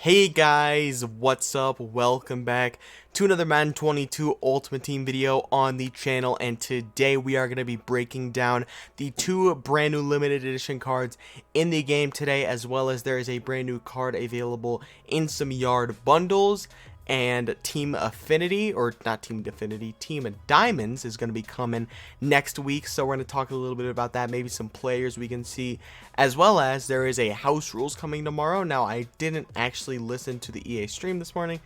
Hey guys, what's up? Welcome back to another Madden 22 Ultimate Team video on the channel, and today we are going to be breaking down the two brand new limited edition cards in the game today, as well as there is a brand new card available in some yard bundles. And Team Affinity, or not Team Affinity, Team Diamonds is going to be coming next week. So we're going to talk a little bit about that, maybe some players we can see, as well as there is a house rules coming tomorrow. Now, I didn't actually listen to the EA stream this morning.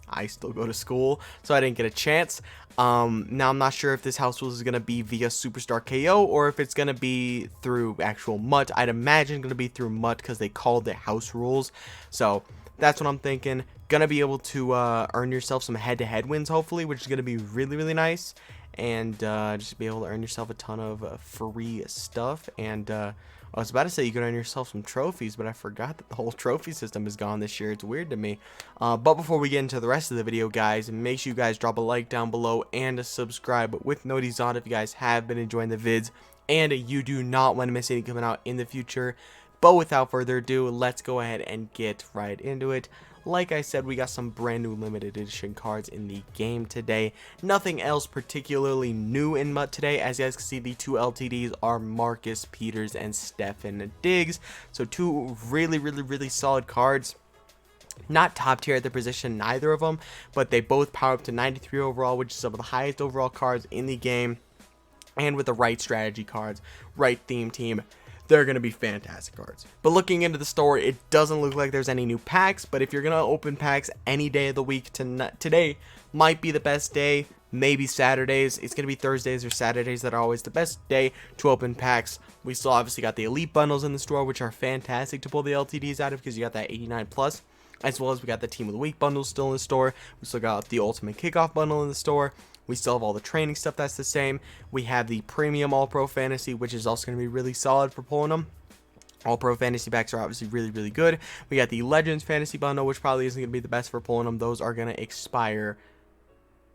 I still go to school, so I didn't get a chance. Now, I'm not sure if this house rules is going to be via Superstar KO or if it's going to be through actual MUT. I'd imagine it's going to be through MUT because they called it house rules. So that's what I'm thinking. Gonna be able to earn yourself some head-to-head wins, hopefully, which is gonna be really nice, and just be able to earn yourself a ton of free stuff. And I was about to say you could earn yourself some trophies, but I forgot that the whole trophy system is gone this year. It's weird to me. But before we get into the rest of the video, guys, make sure you guys drop a like down below and a subscribe with notifications on if you guys have been enjoying the vids and you do not want to miss any coming out in the future. But without further ado, let's go ahead and get right into it. Like I said, we got some brand new limited edition cards in the game today. Nothing else particularly new in MUT today. As you guys can see, the two LTDs are Marcus Peters and Stefan Diggs. So two really solid cards. Not top tier at the position, neither of them, but they both power up to 93 overall, which is some of the highest overall cards in the game. And with the right strategy cards, right theme team, they're going to be fantastic cards. But looking into the store, it doesn't look like there's any new packs. But if you're going to open packs any day of the week, today might be the best day. Maybe Saturdays. It's going to be Thursdays or Saturdays that are always the best day to open packs. We still obviously got the Elite bundles in the store, which are fantastic to pull the LTDs out of because you got that 89 plus. As well as we got the Team of the Week bundle still in the store. We still got the Ultimate Kickoff bundle in the store. We still have all the training stuff that's the same. We have the Premium All-Pro Fantasy, which is also going to be really solid for pulling them. All-Pro Fantasy packs are obviously really good. We got the Legends Fantasy bundle, which probably isn't going to be the best for pulling them. Those are going to expire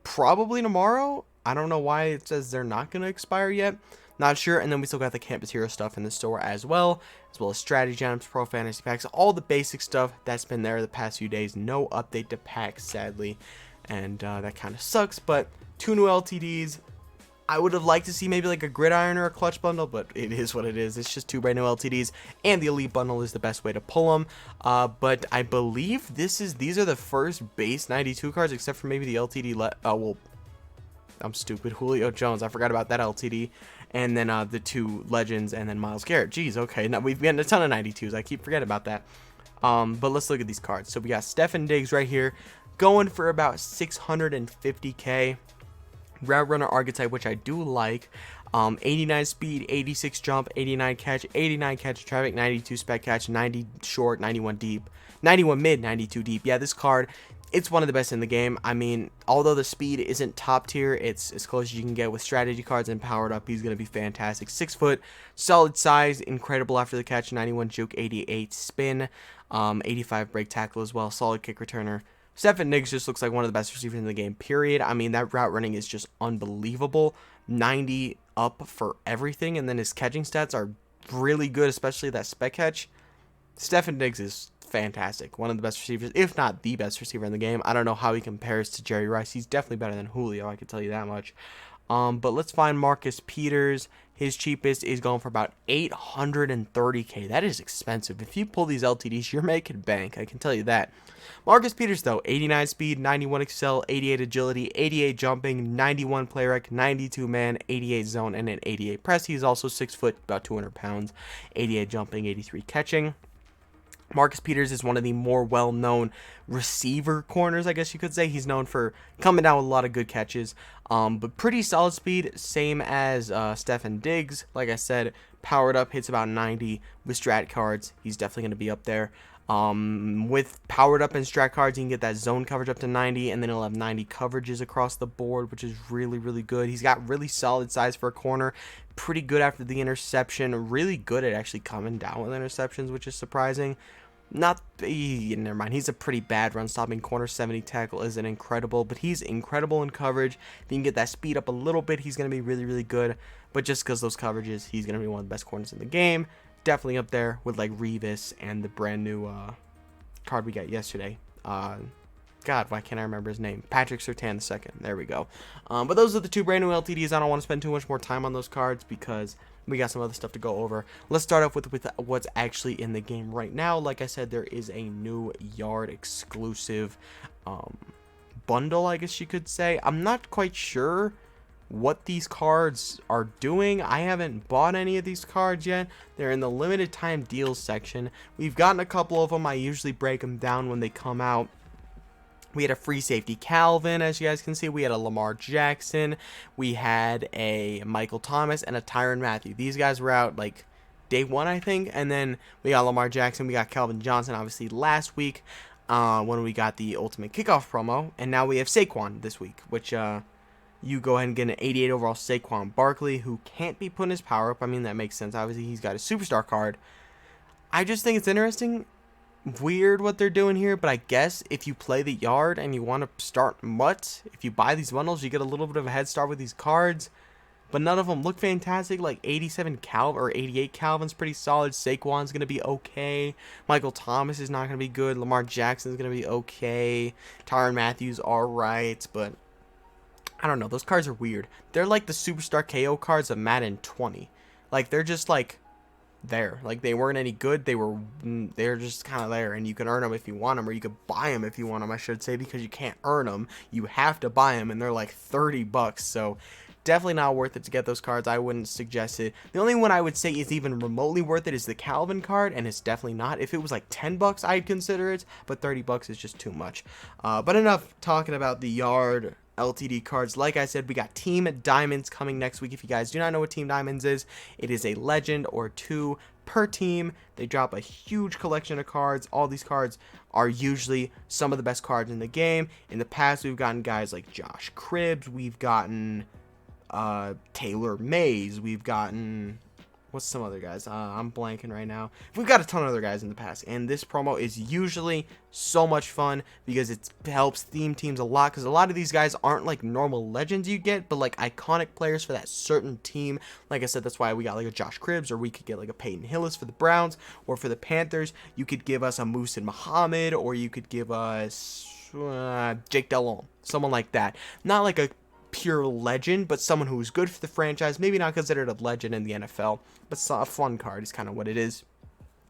probably tomorrow. I don't know why it says they're not going to expire yet. Not sure. And then we still got the Campus Hero stuff in the store as well as Strategy Gems, Pro Fantasy packs, all the basic stuff that's been there the past few days. No update to packs, sadly, and that kind of sucks. But two new LTDs. I would have liked to see maybe like a Gridiron or a Clutch bundle, but it is what it is. It's just two brand new LTDs, and the Elite bundle is the best way to pull them. But I believe these are the first base 92 cards, except for maybe the LTD. Well, I'm stupid. Julio Jones. I forgot about that LTD. And then the two Legends and then Myles Garrett. Jeez, okay. Now we've gotten a ton of 92s. I keep forgetting about that. But let's look at these cards. So we got Stefan Diggs right here, going for about 650k. Route Runner archetype, which I do like. 89 speed, 86 jump, 89 catch, 89 catch traffic, 92 spec catch, 90 short, 91 deep, 91 mid, 92 deep. Yeah, this card, it's one of the best in the game. I mean, although the speed isn't top tier, it's as close as you can get with strategy cards and powered up. He's going to be fantastic. 6 foot, solid size, incredible after the catch, 91 juke, 88 spin, 85 break tackle as well, solid kick returner. Stefan Diggs just looks like one of the best receivers in the game, period. I mean, that route running is just unbelievable. 90 up for everything, and then his catching stats are really good, especially that spec catch. Stefan Diggs is fantastic. One of the best receivers, if not the best receiver in the game. I don't know how he compares to Jerry Rice. He's definitely better than Julio, I can tell you that much. But let's find Marcus Peters. His cheapest is going for about 830k. That is expensive. If you pull these LTDs, you're making bank. I can tell you that. Marcus Peters, though, 89 speed, 91 excel, 88 agility, 88 jumping, 91 play rec, 92 man, 88 zone, and an 88 press. He's also 6 foot, about 200 pounds, 88 jumping, 83 catching. Marcus Peters is one of the more well-known receiver corners, I guess you could say. He's known for coming down with a lot of good catches, but pretty solid speed, same as Stefan Diggs. Like I said, powered up, hits about 90 with strat cards. He's definitely going to be up there. With powered up and strat cards, you can get that zone coverage up to 90, and then he'll have 90 coverages across the board, which is really good. He's got really solid size for a corner, pretty good after the interception, really good at actually coming down with interceptions, which is surprising. Never mind. He's a pretty bad run stopping corner. 70 tackle isn't incredible, but he's incredible in coverage. If you can get that speed up a little bit, he's going to be really good. But just because those coverages, he's going to be one of the best corners in the game. Definitely up there with like Revis and the brand new card we got yesterday. God, why can't I remember his name? Patrick Surtain II. There we go. But those are the two brand new LTDs. I don't want to spend too much more time on those cards because we got some other stuff to go over. Let's start off with what's actually in the game right now. Like I said, there is a new Yard exclusive bundle, I guess you could say. I'm not quite sure what these cards are doing. I haven't bought any of these cards yet. They're in the limited time deals section. We've gotten a couple of them. I usually break them down when they come out. We had a free safety Calvin, as you guys can see. We had a Lamar Jackson. We had a Michael Thomas and a Tyrann Mathieu. These guys were out like day one, I think. And then we got Lamar Jackson. We got Calvin Johnson, obviously, last week when we got the Ultimate Kickoff promo. And now we have Saquon this week, which you go ahead and get an 88 overall Saquon Barkley, who can't be putting his power up. I mean, that makes sense. Obviously, he's got a superstar card. I just think it's interesting. Weird what they're doing here, but I guess if you play the Yard and you want to start Mutt, if you buy these bundles, you get a little bit of a head start with these cards, but none of them look fantastic. Like 87 Calvin or 88 Calvin's pretty solid. Saquon's going to be okay. Michael Thomas is not going to be good. Lamar Jackson's going to be okay. Tyrann Mathieu's alright, but I don't know. Those cards are weird. They're like the superstar KO cards of Madden 20. Like, they're just like there. Like, they weren't any good. They're just kind of there, and you can earn them if you want them, or you could buy them if you want them, I should say, because you can't earn them. You have to buy them, and they're like $30. So definitely not worth it to get those cards. I wouldn't suggest it. The only one I would say is even remotely worth it is the Calvin card, and it's definitely not. If it was like $10, I'd consider it, but $30 is just too much. But enough talking about the Yard LTD cards. Like I said, we got Team Diamonds coming next week. If you guys do not know what Team Diamonds is, it is a legend or two per team. They drop a huge collection of cards. All these cards are usually some of the best cards in the game. In the past, we've gotten guys like Josh Cribbs. We've gotten Taylor Mays. We've gotten, what's some other guys? I'm blanking right now. We've got a ton of other guys in the past, and this promo is usually so much fun because it helps theme teams a lot, because a lot of these guys aren't like normal legends you get, but like iconic players for that certain team. Like I said, that's why we got like a Josh Cribbs, or we could get like a Peyton Hillis for the Browns, or for the Panthers, you could give us a Muhsin Muhammad, or you could give us Jake Delhomme, someone like that. Not like a pure legend, but someone who's good for the franchise. Maybe not considered a legend in the NFL, but a fun card is kind of what it is.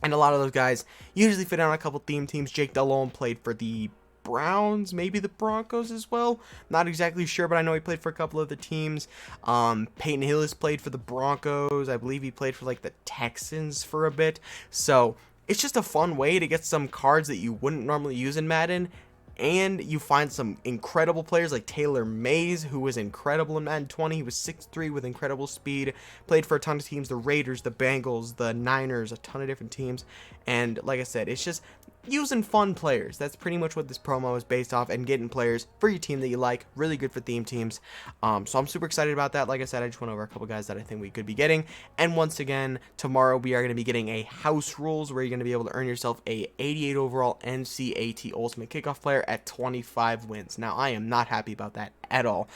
And a lot of those guys usually fit on a couple theme teams. Jake Delhomme played for the Browns, maybe the Broncos as well. Not exactly sure, but I know he played for a couple of the teams. Peyton Hillis played for the Broncos. I believe he played for like the Texans for a bit. So it's just a fun way to get some cards that you wouldn't normally use in Madden. And you find some incredible players like Taylor Mays, who was incredible in Madden 20. He was 6'3" with incredible speed. Played for a ton of teams, the Raiders, the Bengals, the Niners, a ton of different teams. And like I said, it's just using fun players. That's pretty much what this promo is based off, and getting players for your team that you like. Really good for theme teams. So I'm super excited about that. Like I said, I just went over a couple guys that I think we could be getting. And once again, tomorrow we are going to be getting a house rules where you're going to be able to earn yourself a 88 overall NCAT Ultimate Kickoff player at 25 wins. Now, I am not happy about that at all.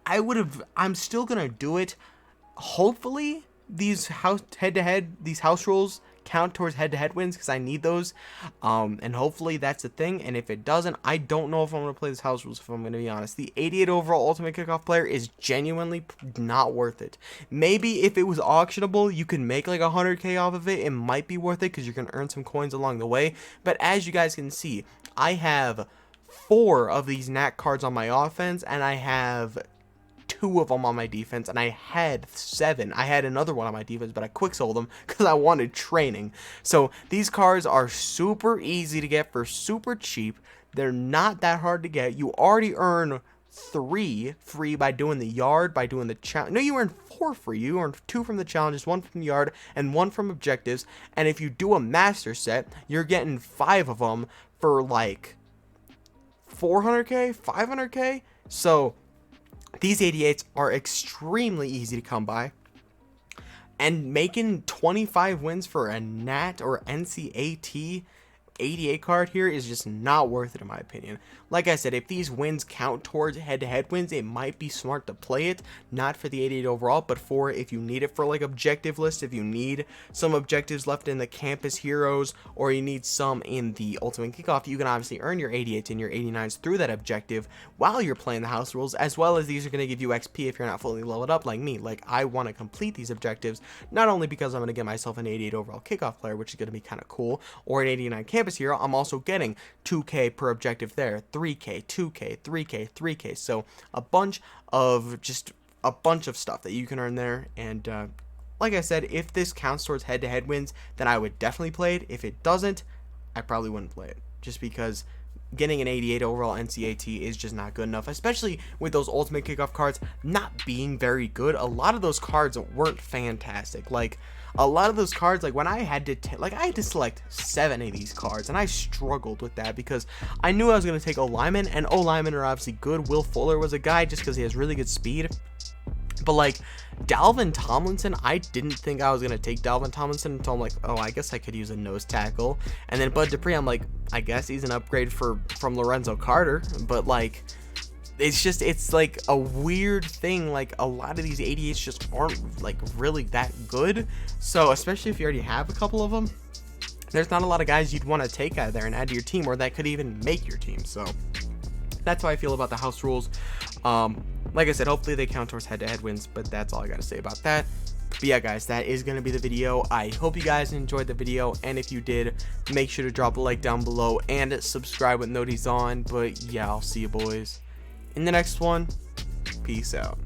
I'm still going to do it. Hopefully, these house rules count towards head-to-head wins, because I need those, and hopefully that's a thing. And if it doesn't, I don't know if I'm going to play this house rules, if I'm going to be honest. The 88 overall Ultimate Kickoff player is genuinely not worth it. Maybe if it was auctionable, you could make like 100k off of it. It might be worth it because you're going to earn some coins along the way. But as you guys can see, I have 4 of these NAC cards on my offense, and I have 2 of them on my defense, and I had 7. I had another one on my defense, but I quick sold them because I wanted training. So these cards are super easy to get for super cheap. They're not that hard to get. You already earn 3 free by doing the Yard, by doing the challenge. No, you earn 4 free. You earn 2 from the challenges, 1 from the Yard, and 1 from objectives. And if you do a master set, you're getting 5 of them for like 400k, 500k. So these 88s are extremely easy to come by, and making 25 wins for a NAT or NCAT 88 card here is just not worth it in my opinion. Like I said, if these wins count towards head-to-head wins, it might be smart to play it, not for the 88 overall, but for if you need it for like objective list, if you need some objectives left in the campus heroes, or you need some in the ultimate kickoff, you can obviously earn your 88s and your 89s through that objective while you're playing the house rules, as well as these are going to give you XP if you're not fully leveled up like me. Like, I want to complete these objectives, not only because I'm going to get myself an 88 overall kickoff player, which is going to be kind of cool, or an 89 campus hero, I'm also getting 2k per objective there, 3k, 2k, 3k, 3k, so a bunch of stuff that you can earn there. And like I said, if this counts towards head-to-head wins, then I would definitely play it. If it doesn't, I probably wouldn't play it, just because getting an 88 overall NCAT is just not good enough, especially with those ultimate kickoff cards not being very good. A lot of those cards weren't fantastic. Like, a lot of those cards, like when I had to select 7 of these cards, and I struggled with that because I knew I was going to take O-linemen, and O-linemen are obviously good. Will Fuller was a guy just because he has really good speed. But like Dalvin Tomlinson, I didn't think I was going to take Dalvin Tomlinson until I'm like, oh, I guess I could use a nose tackle. And then Bud Dupree, I'm like, I guess he's an upgrade from Lorenzo Carter. But like, it's like a weird thing. Like, a lot of these 88s just aren't like really that good. So especially if you already have a couple of them, there's not a lot of guys you'd want to take out of there and add to your team, or that could even make your team. So that's how I feel about the house rules. Like I said, hopefully they count towards head-to-head wins, but that's all I gotta say about that. But yeah, guys, that is gonna be the video. I hope you guys enjoyed the video, and if you did, make sure to drop a like down below and subscribe with notifications on. But yeah, I'll see you boys in the next one. Peace out.